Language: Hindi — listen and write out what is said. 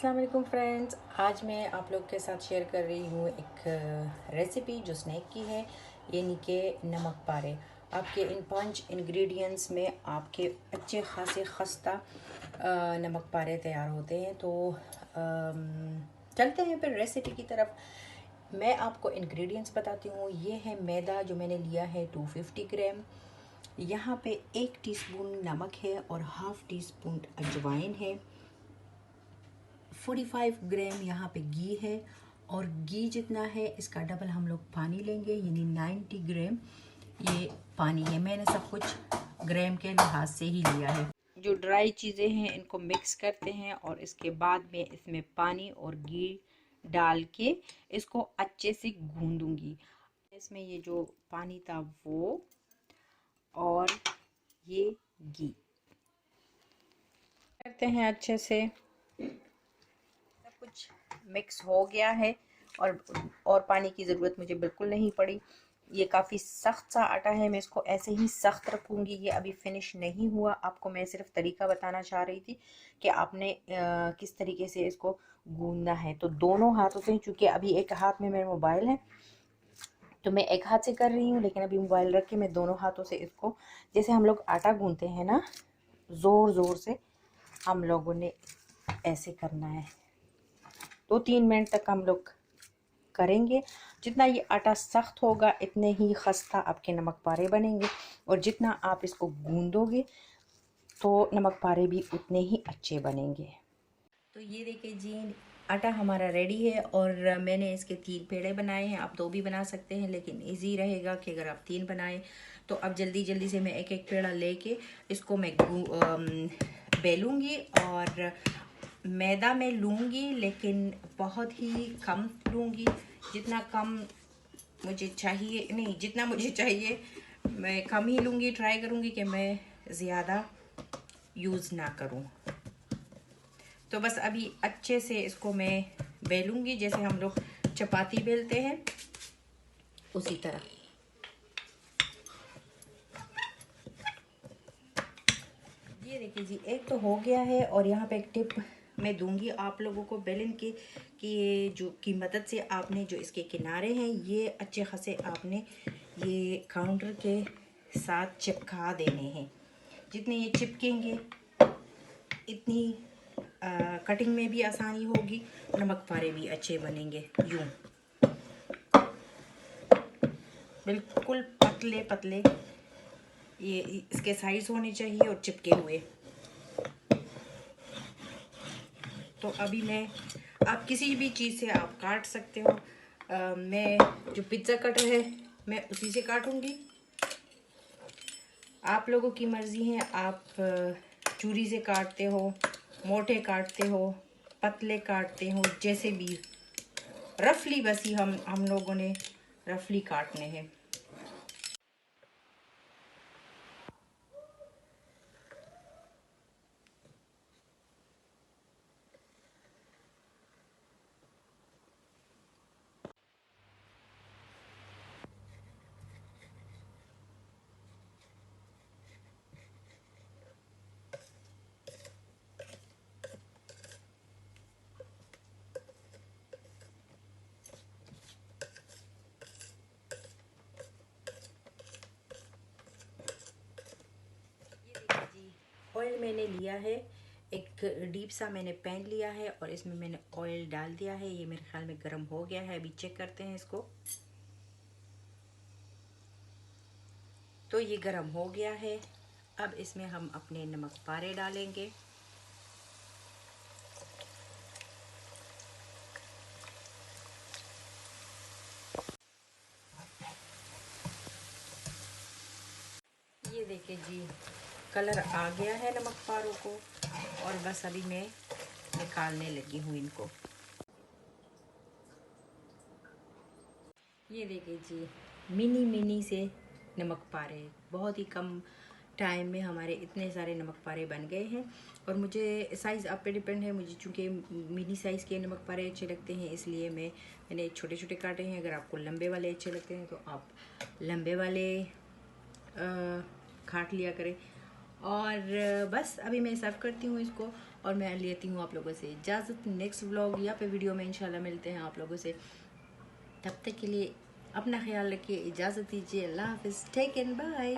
अस्सलाम वालेकुम फ्रेंड्स, आज मैं आप लोग के साथ शेयर कर रही हूँ एक रेसिपी जो स्नैक की है, यानी कि नमक पारे। आपके इन 5 इंग्रेडिएंट्स में आपके अच्छे खासे खस्ता नमक पारे तैयार होते हैं। तो चलते हैं फिर रेसिपी की तरफ। मैं आपको इंग्रेडिएंट्स बताती हूँ। ये है मैदा जो मैंने लिया है 250 ग्राम। यहाँ पे 1 टीस्पून नमक है और हाफ़ टी स्पून अजवाइन है। 45 ग्राम यहाँ पे घी है और घी जितना है इसका डबल हम लोग पानी लेंगे, यानी 90 ग्राम ये पानी है। मैंने सब कुछ ग्राम के लिहाज से ही लिया है। जो ड्राई चीज़ें हैं इनको मिक्स करते हैं और इसके बाद में इसमें पानी और घी डाल के इसको अच्छे से गूंदूंगी। इसमें ये जो पानी था वो और ये घी करते हैं अच्छे से। कुछ मिक्स हो गया है और पानी की ज़रूरत मुझे बिल्कुल नहीं पड़ी। ये काफ़ी सख्त सा आटा है, मैं इसको ऐसे ही सख्त रखूँगी। ये अभी फिनिश नहीं हुआ, आपको मैं सिर्फ तरीका बताना चाह रही थी कि आपने किस तरीके से इसको गूंदना है। तो दोनों हाथों से, चूँकि अभी एक हाथ में मेरा मोबाइल है तो मैं एक हाथ से कर रही हूँ, लेकिन अभी मोबाइल रख के मैं दोनों हाथों से इसको, जैसे हम लोग आटा गूंदते हैं ना, ज़ोर ज़ोर से हम लोगों ने ऐसे करना है। 2-3 मिनट तक हम लोग करेंगे। जितना ये आटा सख्त होगा इतने ही खस्ता आपके नमक पारे बनेंगे, और जितना आप इसको गूंदोगे तो नमक पारे भी उतने ही अच्छे बनेंगे। तो ये देखिए जी, आटा हमारा रेडी है और मैंने इसके 3 पेड़े बनाए हैं। आप 2 भी बना सकते हैं, लेकिन इजी रहेगा कि अगर आप 3 बनाएं। तो अब जल्दी जल्दी से मैं एक एक पेड़ा लेके इसको मैं बेलूँगी और मैदा में लूँगी, लेकिन बहुत ही कम लूँगी। जितना कम मुझे चाहिए, नहीं जितना मुझे चाहिए मैं कम ही लूँगी। ट्राई करूँगी कि मैं ज़्यादा यूज़ ना करूँ। तो बस अभी अच्छे से इसको मैं बेलूँगी, जैसे हम लोग चपाती बेलते हैं उसी तरह। ये देखिए जी, एक तो हो गया है। और यहाँ पे एक टिप मैं दूंगी आप लोगों को बेलन की, कि जो की मदद से आपने जो इसके किनारे हैं ये अच्छे खासे आपने ये काउंटर के साथ चिपका देने हैं। जितने ये चिपकेंगे इतनी कटिंग में भी आसानी होगी, नमक पारे भी अच्छे बनेंगे। यूं बिल्कुल पतले पतले ये इसके साइज होने चाहिए और चिपके हुए। तो अभी मैं, आप किसी भी चीज़ से आप काट सकते हो। मैं जो पिज़्ज़ा कटर है मैं उसी से काटूंगी। आप लोगों की मर्ज़ी है, आप चूरी से काटते हो, मोटे काटते हो, पतले काटते हो, जैसे भी रफली, बस ही हम लोगों ने रफली काटने हैं। ऑयल मैंने लिया है, एक डीप सा मैंने पैन लिया है और इसमें मैंने ऑयल डाल दिया है। ये मेरे ख्याल में गर्म हो गया है। अभी चेक करते हैं इसको। तो ये गर्म हो गया है। अब इसमें हम अपने नमक पारे डालेंगे। ये देखिए जी, कलर आ गया है नमक पारों को, और बस अभी मैं निकालने लगी हूँ इनको। ये देखिए जी, मिनी मिनी से नमक पारे, बहुत ही कम टाइम में हमारे इतने सारे नमक पारे बन गए हैं। और मुझे साइज़ आप पे डिपेंड है, मुझे चूँकि मिनी साइज़ के नमक पारे अच्छे लगते हैं, इसलिए मैंने छोटे छोटे काटे हैं। अगर आपको लंबे वाले अच्छे लगते हैं तो आप लंबे वाले काट लिया करें। और बस अभी मैं सर्व करती हूँ इसको और मैं लेती हूँ आप लोगों से इजाज़त। नेक्स्ट व्लॉग या पे वीडियो में इंशाल्लाह मिलते हैं आप लोगों से। तब तक के लिए अपना ख्याल रखिए, इजाज़त दीजिए। अल्लाह हाफिज़, टेक केयर, बाय।